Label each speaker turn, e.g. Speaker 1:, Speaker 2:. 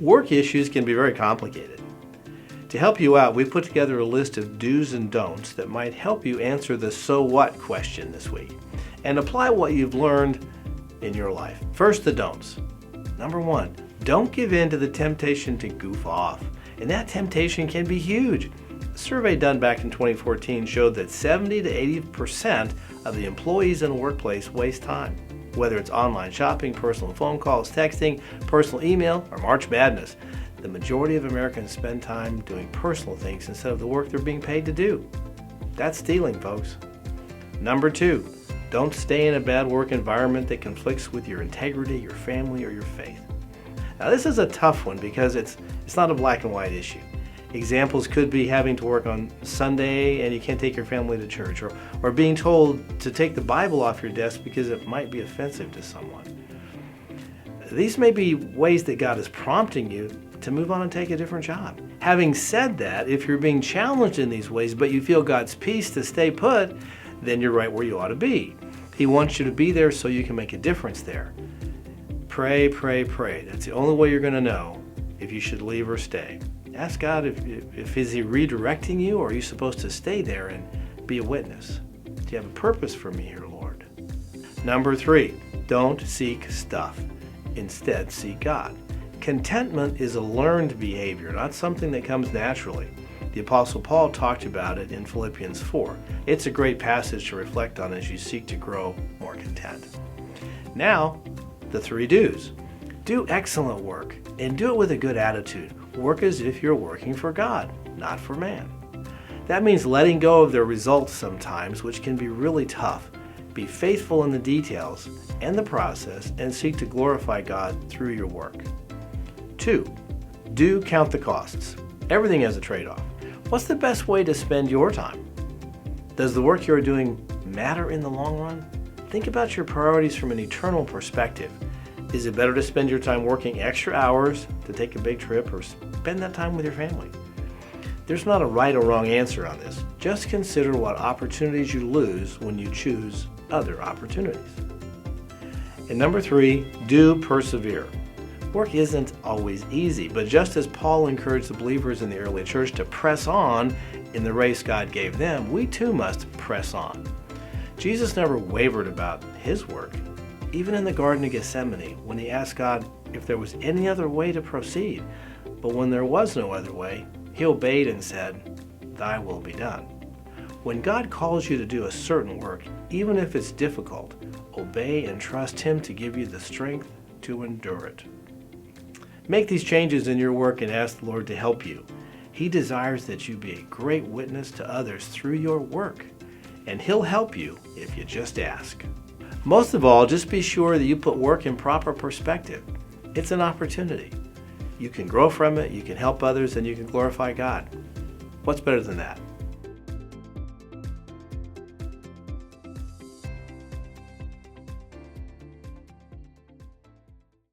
Speaker 1: Work issues can be very complicated. To help you out, we've put together a list of do's and don'ts that might help you answer the so what question this week and apply what you've learned in your life. First, the don'ts. Number 1, don't give in to the temptation to goof off. And that temptation can be huge. A survey done back in 2014 showed that 70 to 80% of the employees in a workplace waste time, whether it's online shopping, personal phone calls, texting, personal email, or March Madness. The majority of Americans spend time doing personal things instead of the work they're being paid to do. That's stealing, folks. Number 2, don't stay in a bad work environment that conflicts with your integrity, your family, or your faith. Now, this is a tough one because it's not a black and white issue. Examples could be having to work on Sunday and you can't take your family to church, or being told to take the Bible off your desk because it might be offensive to someone. These may be ways that God is prompting you to move on and take a different job. Having said that, if you're being challenged in these ways but you feel God's peace to stay put, then you're right where you ought to be. He wants you to be there so you can make a difference there. Pray, pray, pray. That's the only way you're going to know if you should leave or stay. Ask God if is He redirecting you, or are you supposed to stay there and be a witness? Do you have a purpose for me here, Lord? Number 3, don't seek stuff. Instead, seek God. Contentment is a learned behavior, not something that comes naturally. The Apostle Paul talked about it in Philippians 4. It's a great passage to reflect on as you seek to grow more content. Now, the 3 do's. Do excellent work and do it with a good attitude. Work as if you're working for God, not for man. That means letting go of the results sometimes, which can be really tough. Be faithful in the details and the process and seek to glorify God through your work. 2, do count the costs. Everything has a trade-off. What's the best way to spend your time? Does the work you're doing matter in the long run? Think about your priorities from an eternal perspective. Is it better to spend your time working extra hours to take a big trip, or spend that time with your family? There's not a right or wrong answer on this. Just consider what opportunities you lose when you choose other opportunities. And number 3, do persevere. Work isn't always easy, but just as Paul encouraged the believers in the early church to press on in the race God gave them, we too must press on. Jesus never wavered about his work. Even in the Garden of Gethsemane, when he asked God if there was any other way to proceed. But when there was no other way, he obeyed and said, "Thy will be done." When God calls you to do a certain work, even if it's difficult, obey and trust Him to give you the strength to endure it. Make these changes in your work and ask the Lord to help you. He desires that you be a great witness to others through your work, and He'll help you if you just ask. Most of all, just be sure that you put work in proper perspective. It's an opportunity. You can grow from it, you can help others, and you can glorify God. What's better than that?